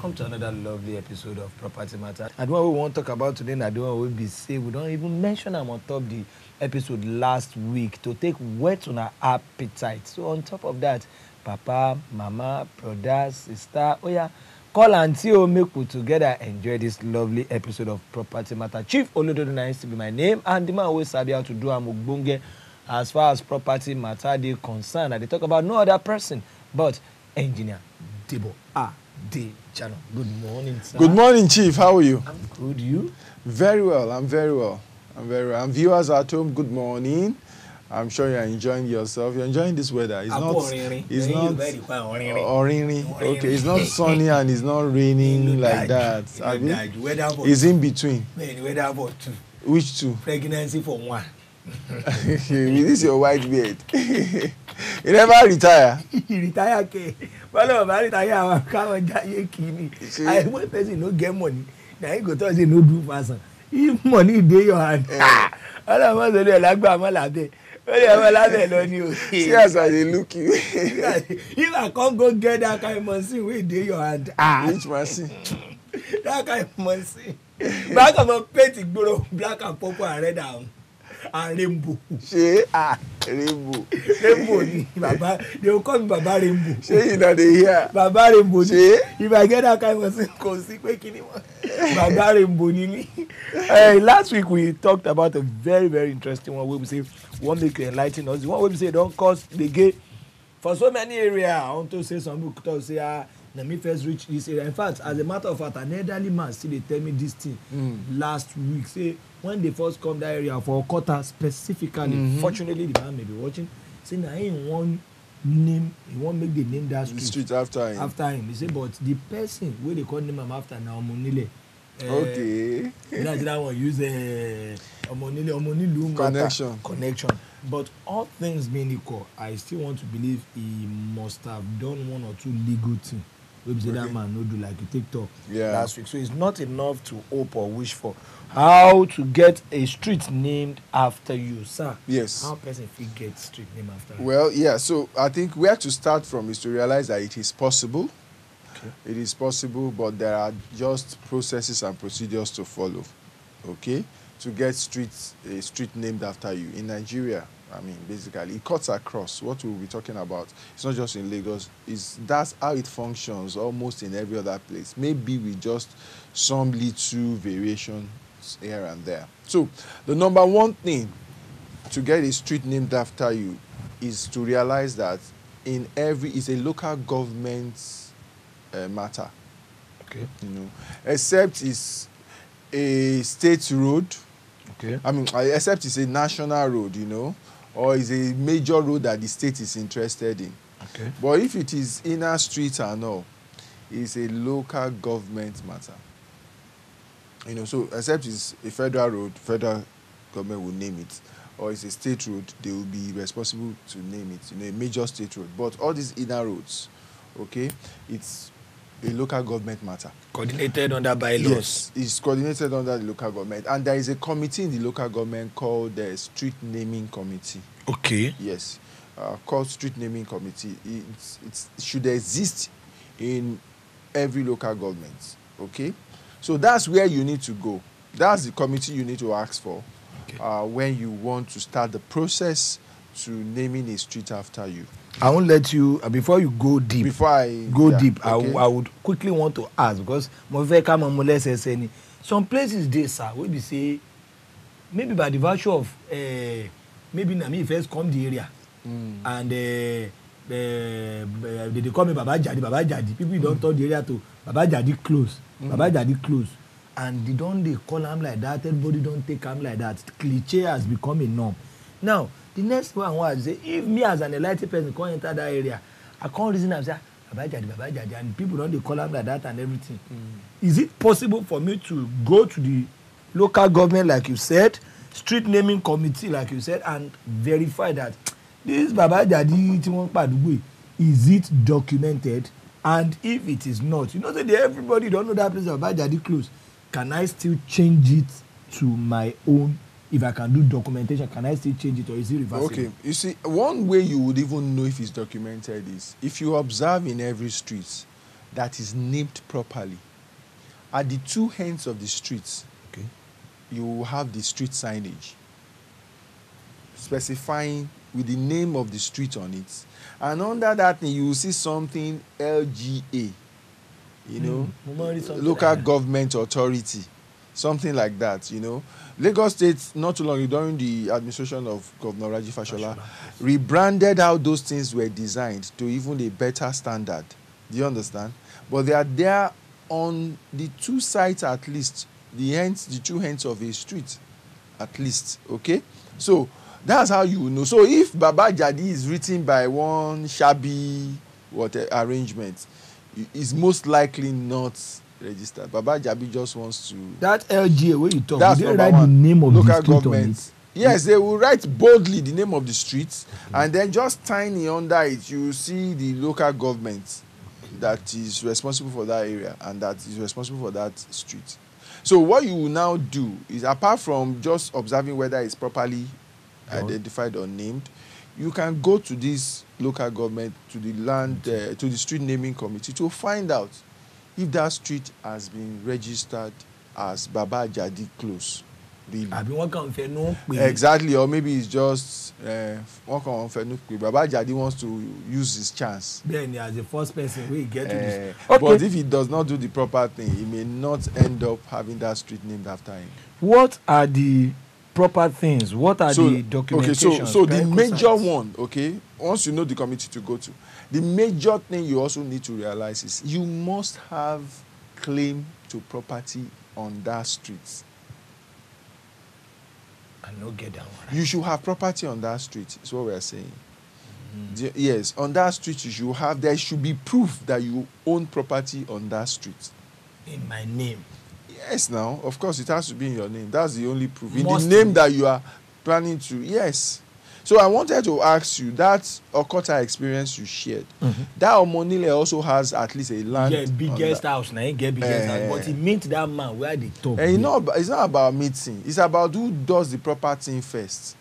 welcome to another lovely episode of Property Matta. And what we want to talk about today, and the one we be say we don't even mention them on top the episode last week to take whet on our appetite. So on top of that, Papa, Mama, brother, sister, oh yeah, call auntie or make we together enjoy this lovely episode of Property Matta. Chief Olododo used to be my name, and the man always sabi how to do amugbonge as far as Property Matta they concerned. And they talk about no other person but engineer Debo Adejana. Good morning, sir. Good morning, Chief. How are you? I'm good. You? Very well. I'm very well. And viewers at home, good morning. I'm sure you're enjoying yourself. You're enjoying this weather. It's not okay. It's not sunny and it's not raining like that. It's in between. Which two? Pregnancy for one. This is your white beard. You never retire. You retire, okay? Well, I retire. I can't I one person no get money. Now you go to say no do fast. If money dey your hand, all of us dey like Bama Labe. See as I dey look you. If I can't go get that kind of machine, wey dey your hand. Which machine? That kind of machine. Back of a petty gboro, black and purple and red and rainbow. Rainbow. Rainbow ni Baba. They will call me Baba Rainbow. You know they hear. Baba Rainbow. If I get that kind of thing, Baba Rainbow ni. Last week we talked about a very, very interesting one where we say one make you enlighten us. The one where we say don't cause the gay for so many areas. I want to say some people say let me first reach this area. In fact, as a matter of fact, an elderly man still they tell me this thing last week. Say when they first come that area for Okota specifically, fortunately the man may be watching. Say now he won't name, he won't make the name that street after him. After him, he say, but the person where they call him after now Omonile. Okay. That's that one use Omonile connection. But all things being equal, I still want to believe he must have done one or two legal things. Maybe say that man no do like you TikTok last week. So it's not enough to hope or wish for. How to get a street named after you, sir? Yes. How person fit get street named after you? Well, yeah. So I think where to start from is to realize that it is possible. Okay. It is possible, but there are just processes and procedures to follow. Okay, to get a street named after you in Nigeria. I mean, basically, it cuts across. What we'll be talking about, it's not just in Lagos. That's how it functions almost in every other place. Maybe with just some little variations here and there. So, the number one thing to get a street named after you is to realize that it's a local government matter. Okay. You know, except it's a state road. Okay. I mean, except it's a national road, you know, or is a major road that the state is interested in. Okay. But if it is inner street and all, it's a local government matter. You know, so except it's a federal road, federal government will name it, or it's a state road, they will be responsible to name it, you know, a major state road. But all these inner roads, okay, it's a local government matter. Coordinated under bylaws. Yes, it's coordinated under the local government. And there is a committee in the local government called the Street Naming Committee. Okay. Yes, called Street Naming Committee. It should exist in every local government. Okay? So that's where you need to go. That's the committee you need to ask for when you want to start the process to naming a street after you. I won't let you, before you go deep. Before I go deep, okay. I would quickly want to ask, because some places they sir will be say, maybe by the virtue of, maybe Nami first come the area, and they call me Baba Jadi. People don't talk the area to Baba Jadi close. Baba Jadi close. And they call him like that, everybody don't take him like that. Cliche has become a norm. Now, the next one was say, if me as an enlightened person can't enter that area, I can't reason and say, Baba Jadi, and people don't they call him like that and everything. Is it possible for me to go to the local government, like you said, street naming committee, like you said, and verify that this Baba Jadi, is it documented? And if it is not, you know that everybody don't know that place Baba Jadi close. Can I still change it to my own? If I can do documentation, can I still change it, or is it reversible? Okay, you see, one way you would even know if it's documented is if you observe in every street that is named properly. At the two ends of the streets, Okay. you will have the street signage specifying with the name of the street on it. And under that thing, you will see something LGA, you know, local government authority, something like that, you know. Lagos State, not too long ago, during the administration of Governor Raji Fashola, rebranded how those things were designed to even a better standard. Do you understand? But they are there on the two sides at least, the two ends of a street at least, okay? So that's how you know. So if Baba Jadi is written by one shabby arrangement, is most likely not registered. Baba Jadi just wants to. That LGA where you talk, That's they number write one. the name of Local the street government. on it. Yes, they will write boldly the name of the street, and then just tiny under it, you will see the local government that is responsible for that area and that is responsible for that street. So what you will now do is, apart from just observing whether it's properly identified or named, you can go to this local government, to the land, to the street naming committee to find out if that street has been registered as Baba Jadi Close. Really. Exactly, or maybe it's just Baba Jadi wants to use his chance. Then as the first person we get to this. Okay. But if he does not do the proper thing, he may not end up having that street named after him. What are the proper things? What are the documentation? Okay, so the major one, okay, once you know the committee to go to, the major thing you also need to realize is you must have claim to property on that street. I no get that one. Right? You should have property on that street, is what we are saying. Yes, on that street you should have, there should be proof that you own property on that street. In my name. Yes, now, of course, it has to be in your name. That's the only proof. In the name that you are planning to, yes. So I wanted to ask you, that Okota experience you shared, that Omonile also has at least a land. Yeah, biggest house. Now, get biggest house. But he meet that man where they talk. It's not about meeting. It's about who does the proper thing first.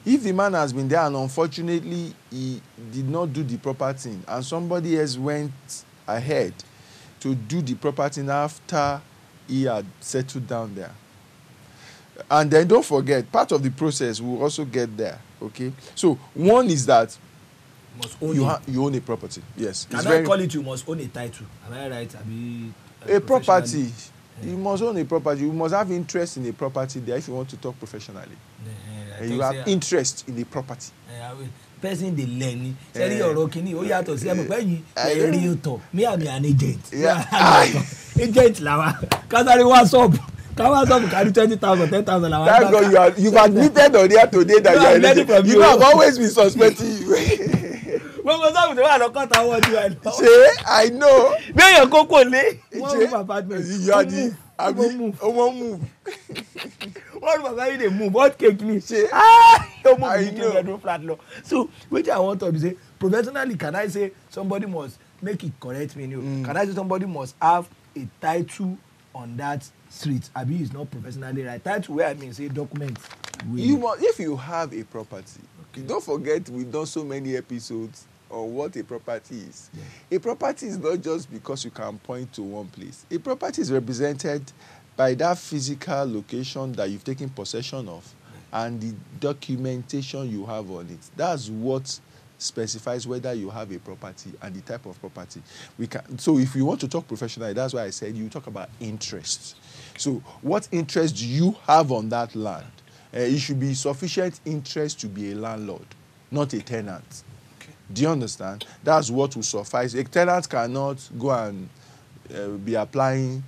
If the man has been there and unfortunately he did not do the proper thing and somebody else went ahead to do the proper thing after he had settled down there. And then don't forget, part of the process will also get there. Okay, so one is that you own a property. Yes. Can I call it you must own a title? Am I right? A property. Yeah. You must own a property. You must have interest in a property there if you want to talk professionally. And you have interest in the property. Person dey learn. Sẹ́rí ọ̀rọ̀ kìíní ó yàtọ̀ sí ẹ̀mọ̀ pẹ́yìn ẹ̀rí ọ̀tọ̀ me am an agent. Agent làwa kásáré WhatsApp. Carry 20,000, 10,000. Thank God you've admitted on here today that you are learning. You have always been suspecting you. When was that with the one that cut out what you are? Say, I know. Where your cocoa lay? One move apartment. You are the. I move. One move. What Baba they move? What cake me? Say, you move flat law. So, which I want to say, professionally, can I say somebody must make it correct me? Can I say somebody must have a title on that street? Abi is not professionally right. Title where I mean say document. You must, if you have a property. Okay. Don't forget we've done so many episodes on what a property is. Yeah. A property is not just because you can point to one place. A property is represented by that physical location that you've taken possession of and the documentation you have on it. That's what specifies whether you have a property and the type of property. So if you want to talk professionally, that's why I said you talk about interest. So what interest do you have on that land? It should be sufficient interest to be a landlord, not a tenant. Okay. Do you understand? That's what will suffice. A tenant cannot go and be applying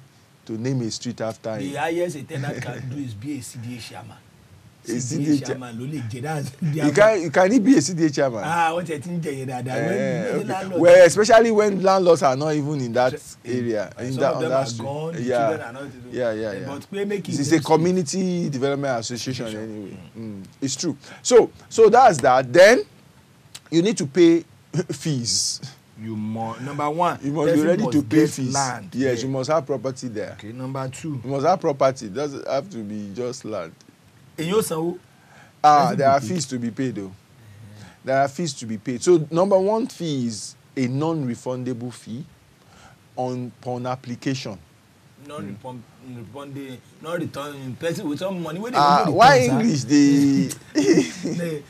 to name a street after him. The highest a tenant can do is be a CDA chairman. A CDA chairman. Can he be a CDA chairman? What you think that? Well, especially when landlords are not even in that area. In that, on that street. Gone, yeah. But it's a community development association anyway. It's true. So that's that. Then you need to pay fees. Number one, you must be ready to pay fees. Land. Yes, you must have property there. Okay, number two. You must have property. It doesn't have to be just land. There are fees to be paid though. There are fees to be paid. So number one fee is a non-refundable fee. upon application. Not return person with some money. Why English they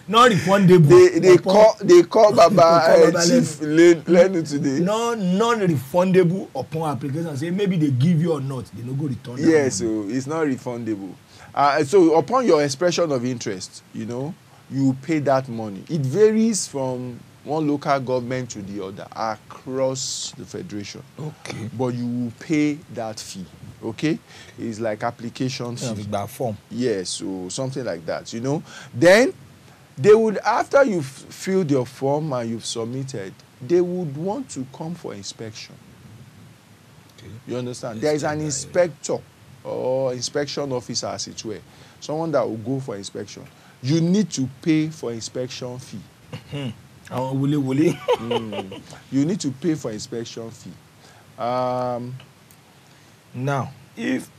not refundable. They call Baba Chief learn today. Non-refundable upon application. Say maybe they give you or not, they no go return. Yes, so it's not refundable. So upon your expression of interest, you pay that money. It varies from one local government to the other across the federation. Okay. But you will pay that fee. Okay? It's like application fee. That form. Yes, so something like that, Then they would, after you've filled your form and you've submitted, they would want to come for inspection. Okay. You understand? There is an inspector or inspection officer, as it were. Someone that will go for inspection. You need to pay for inspection fee. You need to pay for inspection fee. Now, if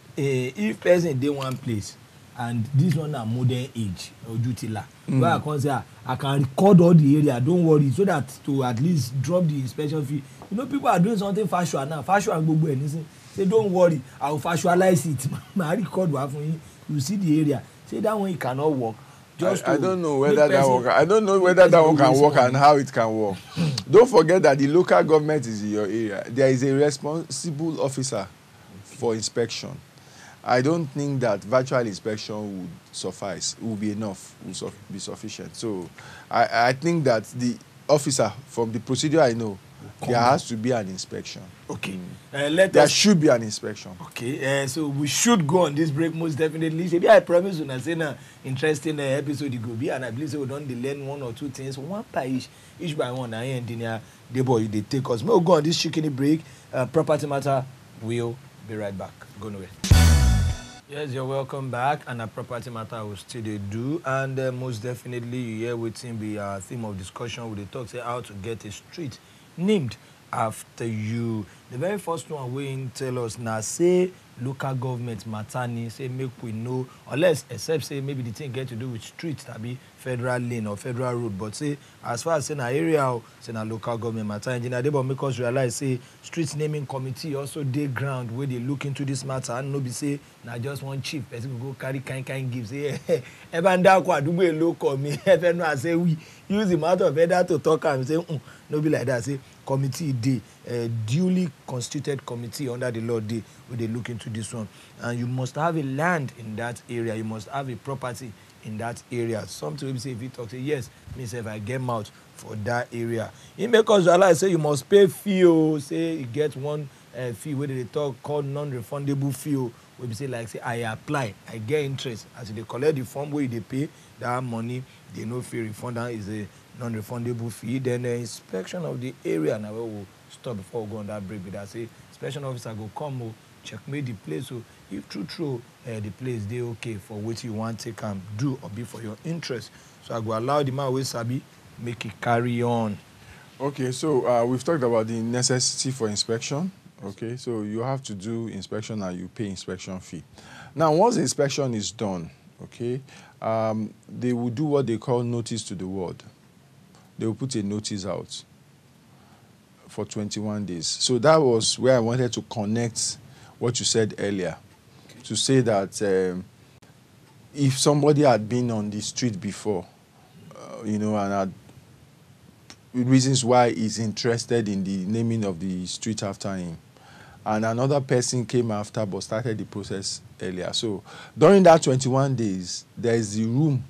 person dey one place and this one na modern age ojutila, where I can say I can record all the area, don't worry, so that to at least drop the inspection fee. People are doing something factual now. Factual gbogbo anything. Say don't worry, I will factualize it. My record wa fun yin. You see the area. Say that one it cannot work. I don't know whether that one. I don't know whether that one can work and how it can work. Don't forget that the local government is in your area. There is a responsible officer for inspection. I don't think that virtual inspection would suffice. Would be enough. Would be sufficient. So, I think that the officer, from the procedure I know, there has to be an inspection. Okay. There should be an inspection. Okay. So we should go on this break most definitely. Maybe I promise you, I say na interesting episode it go be, and I believe so we don't learn one or two things, one by each by one. I engineer Debo, they take us. We'll go on this chicken break. Property Matter will be right back. Go nowhere. Yes, you're welcome back, and a Property Matter will still do, and most definitely you hear with him be our theme of discussion with the talk say how to get a street named after you. The very first one we tell us now say local government matani say make we know, unless except say maybe the thing get to do with streets that be federal lane or federal road, but say as far as say na area say na local government matter. Engineer Debo make us realize say street naming committee also dey ground where they look into this matter, and no be say na just one chief person go carry kind give say ebanda kwa adugbo elo call me efe no say we use the matter of either to talk am say no be like that. Say committee dey duly constituted committee under the law dey where they look into this one, and you must have a land in that area, you must have a property in that area. Something we say if you talk say yes, means if I get out for that area, it make us realize say you must pay fee. Say you get one fee where they talk called non-refundable fee. We say like say I apply, I get interest as they collect the form where they pay that money, they no fee refund. That is a non-refundable fee. Then the inspection of the area. Now we will stop before we go on that break. But I say inspection officer go come checkmate the place. So if true the place they okay for what you want to take do or be for your interest. So I go allow the man with sabi make it carry on. Okay, so we've talked about the necessity for inspection. Okay, so you have to do inspection and you pay inspection fee. Now, once the inspection is done, okay, they will do what they call notice to the ward. They will put a notice out for 21 days. So that was where I wanted to connect what you said earlier, okay, to say that if somebody had been on the street before, and had reasons why he's interested in the naming of the street after him, and another person came after but started the process earlier. So during that 21 days, there is the room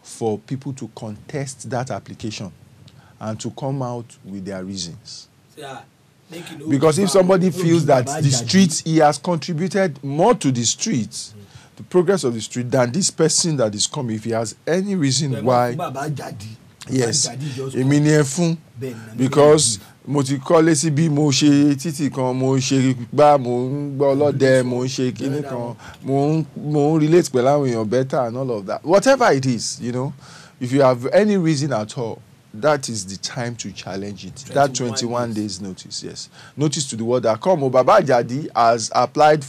for people to contest that application and to come out with their reasons. Yeah. Because if somebody feels that the street, he has contributed more to the street, the progress of the street, than this person that is coming, if he has any reason why, yes, because mo ti kọ́lé síbí, mo ṣe títì kan, mo ṣe gbá, mo ń gbọ́ ọlọ́dẹ, mo ń ṣe kíní kan, mo ń relate pẹ̀lú àwọn èèyàn better and all of that. Whatever it is, if you have any reason at all, that is the time to challenge it. That 21 days notice, yes. Notice to the word that come. Baba Jadi has applied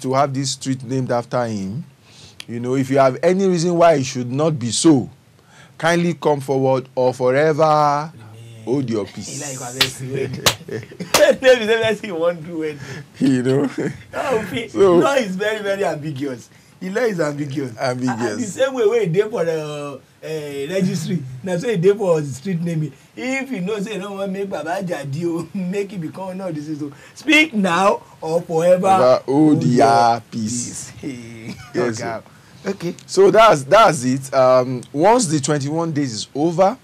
to have this street named after him. If you have any reason why it should not be so, kindly come forward or forever hold your peace. He like wedding. He won't do wedding. You know. So law is very, very ambiguous. The law is ambiguous. And the same way they for the registry, now so they for street naming. If you know say no want make Baba Jadi make it become no this is so speak now or forever hold your peace. Yes. Okay. So that's it. Once the 21 days is over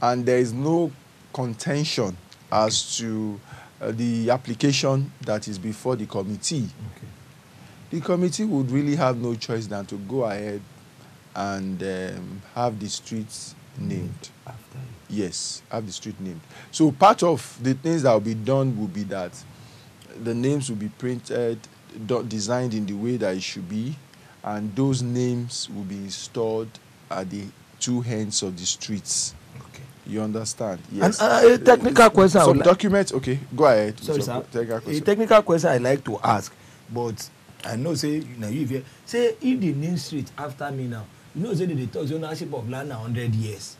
and there is no contention as to the application that is before the committee, okay, the committee would really have no choice than to go ahead and have the streets named. After yes, have the street named. So part of the things that will be done will be that the names will be printed, designed in the way that it should be, and those names will be installed at the two ends of the streets. Okay. You understand? Yes. And a technical question. Some documents. Okay, go ahead. Sorry, sir. A technical question I like to ask, but I know say you say if they name street after me now, you know say they talk ownership of land na 100 years.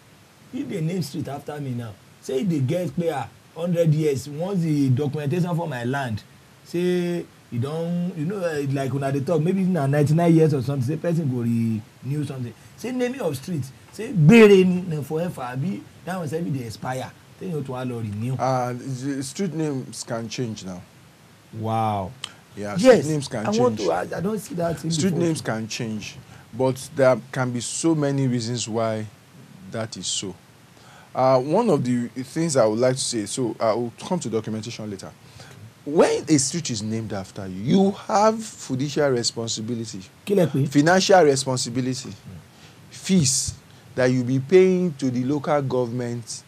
If they name street after me now, say they get clear 100 years once the documentation for my land, say you don like una dey talk maybe na 99 years or something, say person go renew something, say naming of street say gbere ni na forever abi that one say be dey expire then you to allow renew. Street names can change now. Wow. Yeah, yes, street names can change. I don't see that thing street before. Names can change, but there can be so many reasons why that is so. One of the things I would like to say, so I will come to documentation later. When a street is named after you, you have fiduciary responsibility, financial responsibility, fees that you'll be paying to the local government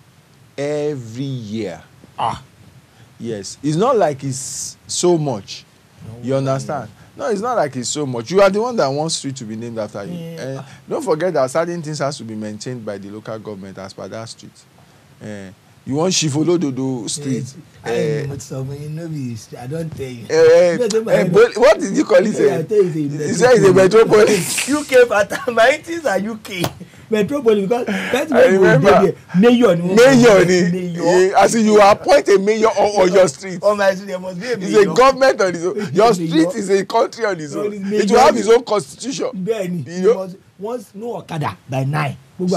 every year. Yes, it's not like it's so much. You understand? No, it's not like it's so much. You are the one that wants street to be named after you. Yeah. Don't forget that certain things has to be maintained by the local government as per that street. You want Shifolododo Street. I don't tell you. What did you call it? You say it's a metropolis. UK, but my things are UK. Metropolis because that's I remember. Mayor. As in you appoint a mayor on your street. On my street, there must be a mayor. It's a government on its own. Your street is a country on its own. It will have its own constitution. You know? Once no Okada by 9. All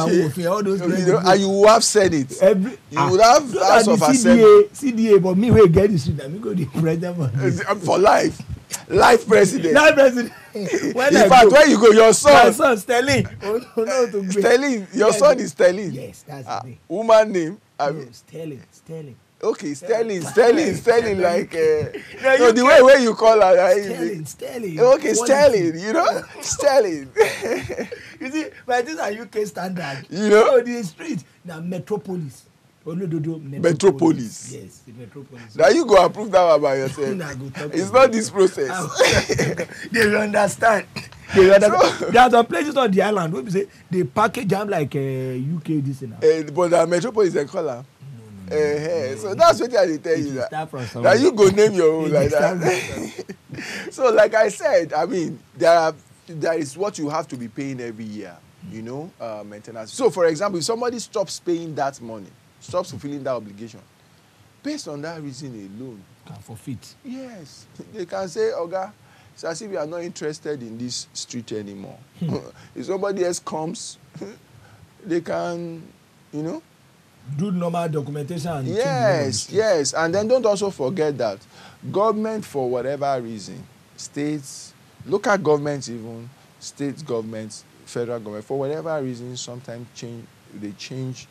those and you will have Senate. You will have House of Assembly. CDA, but me will get the street. I'm going to the president for life. Life president. Life president. In fact, where you go, your son. My son, Sterling. Sterling. Your son is Sterling. Yes, that's the name. Woman name. Sterling. Okay, Sterling, like no, the way where you call her. Sterling. Okay, Sterling, you know, Sterling. You see, but these are UK standard. You know, so the street now metropolis. Metropolis. Yes, the metropolis. Now you go approve that one by yourself. It's not this process. They will understand. There are some places on the island where we say they package them like UK this and that. But the metropolis is a color. So that's what I tell you that you go name your own like that. So like I said, I mean there is what you have to be paying every year, you know, maintenance. So for example, if somebody stops paying that money, stops fulfilling that obligation, based on that reason alone, can forfeit. Yes, they can say, Oga, it's as if we are not interested in this street anymore. If somebody else comes, they can, you know, do normal documentation. Yes, and then don't also forget that government, for whatever reason, states, local governments, even state governments, federal government, for whatever reason, sometimes they change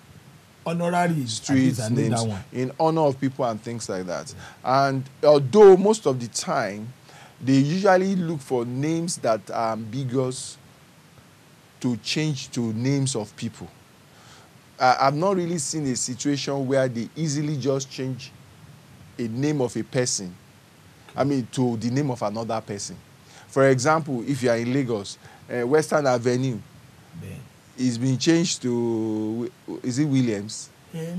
honorary streets names in honor of people and things like that. And although most of the time they usually look for names that are ambiguous to change to names of people, I've not really seen a situation where they easily just change a name of a person, to the name of another person. For example, if you are in Lagos, Western Avenue is being changed to, is it Williams? I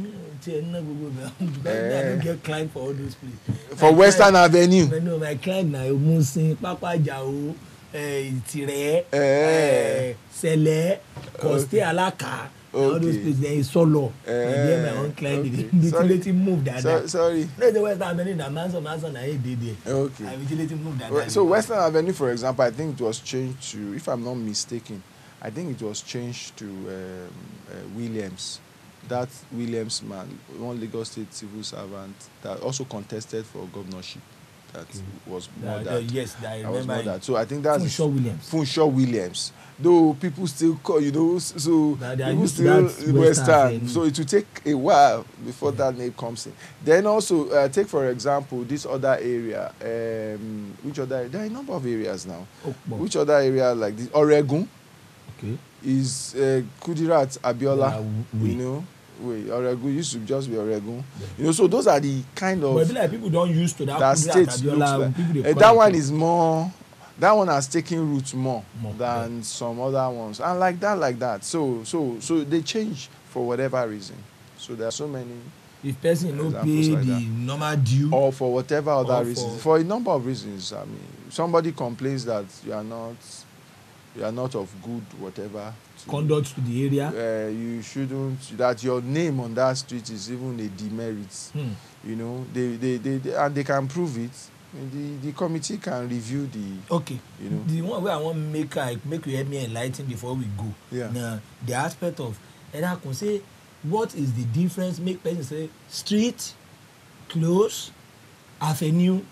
don't get client for all those places. For Western Avenue. No, my client now, Musin, Papa Jao, Tire, Sele, Coste Alaka. All those places there is solo. Then my own client utility move that. Sorry. No, the Western Avenue, the Manson, I did there. Okay. I utility move that. So Western Avenue, for example, I think it was changed to, if I'm not mistaken, I think it was changed to Williams. That Williams man, one Lagos State civil servant that also contested for governorship. That was more that. Yes, I remember that. So I think that's Funshaw Williams. Though people still call, so people still Western. So it will take a while before that name comes in. Then also take for example this other area. Which other? There are a number of areas now. Which other area like this? Oregon. Okay. Is Kudirat Abiola. Oregon used to just be Oregon. Yeah. So those are the kind of. But like people don't use to that Kudirat Abiola. Like. That one is more. That one has taken roots more than some other ones, and like that. So they change for whatever reason. So there are so many. If person no pay like the normal due, or for whatever other reasons, for a number of reasons. I mean, somebody complains that you are not of good whatever conduct to the area. You shouldn't. That your name on that street is even a demerit. They and they can prove it. The committee can review the. Okay. The one where I want make you help me enlighten before we go. Yeah. Now the aspect of, and I can say, what is the difference? Make person say street, close, avenue.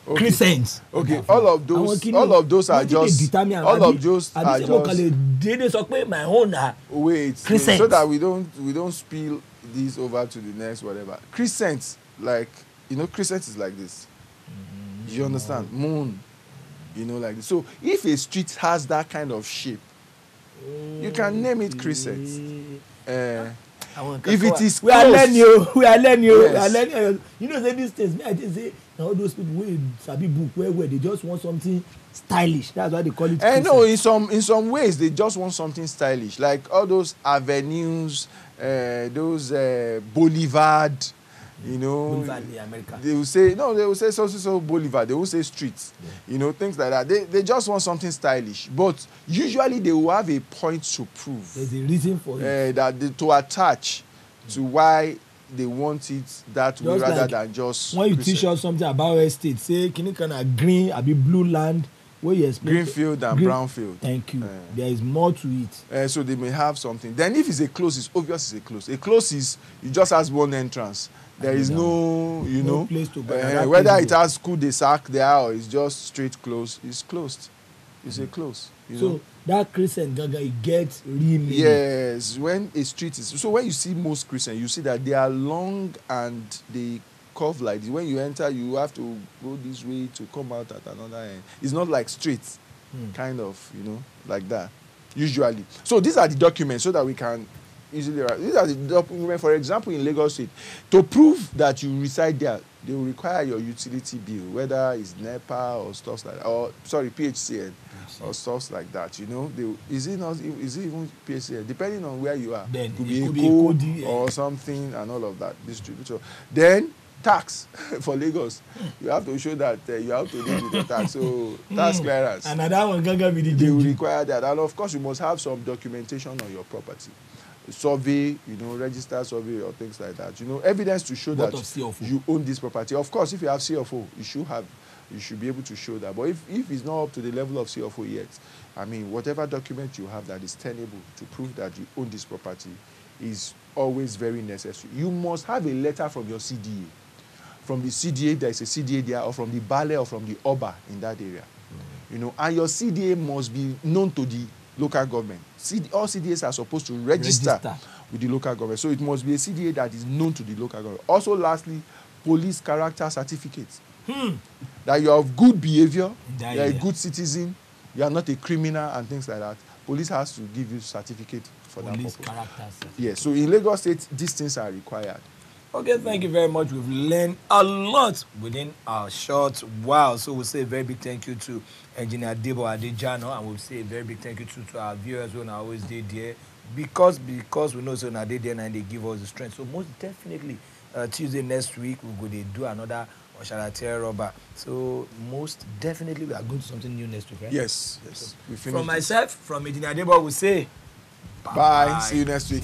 Okay. Crescent. Okay, all of those are just. All of those are just. My own wait, so that we don't spill this over to the next whatever. Crescent, like crescent is like this. You understand? Moon, like this. So if a street has that kind of shape, you can name it crescent. If it is close, we are learning you. Say these things. I just say all those people who sabi book where they just want something stylish. That's why they call it. No, in some ways they just want something stylish, like all those avenues, those Boulevard. Boulevard in America. They will say so Boulevard. They will say streets. Yeah. Things like that. They just want something stylish, but usually they will have a point to prove. There's a reason for it. To attach to why they want it that way rather than just. When you teach us something about estate, say can of green, be blue land. Where you explain greenfield and brownfield. Thank you. There is more to it. So they may have something. Then if it's a close, it's obvious it's a close. A close is you just has one entrance. There is no place to go. Whether it has cul-de-sac there or it's just straight close, it's closed. It's a close. So that crescent gaga it gets remade. Yes, when a street is so when you see most crescent, you see that they are long and they curve like this. When you enter, you have to go this way to come out at another end. It's not like straight, kind of, like that. Usually. So these are the documents so that we can easily write. These are the documents, for example, in Lagos State. To prove that you reside there, they will require your utility bill, whether it's NEPA or stuff like that, or PHCN or stuff like that. Is it even PHCN? Depending on where you are, then could be a code or something and all of that. Distributor. Then tax for Lagos, you have to show that you have to deal with the tax. So tax clearance. Another one gaga be the they will require that, and of course you must have some documentation on your property. Survey, register survey or things like that. Evidence to show that you own this property. Of course, if you have CFO, you should be able to show that. But if it's not up to the level of CFO yet, I mean, whatever document you have that is tenable to prove that you own this property is always very necessary. You must have a letter from your CDA. From the CDA, there is a CDA there, or from the Bale or from the Oba in that area. And your CDA must be known to the local government. All CDAs are supposed to register with the local government. So it must be a CDA that is known to the local government. Also, lastly, police character certificates. That you are of good behavior, you are a good citizen, you are not a criminal and things like that. Police has to give you certificate for that purpose. Police character certificate. Yes, so in Lagos State, these things are required. Okay, thank you very much. We've learned a lot within our short while. So we'll say a very big thank you to Engineer Debo Adejana, and we'll say a very big thank you to our viewers who are always there. Because we know so now they there and they give us the strength. So most definitely Tuesday next week we'll go to do another Oshalatia Robber. So most definitely we are going to something new next week, right? Yes. So, from myself, from Engineer Debo, we'll say bye. Bye. See you next week.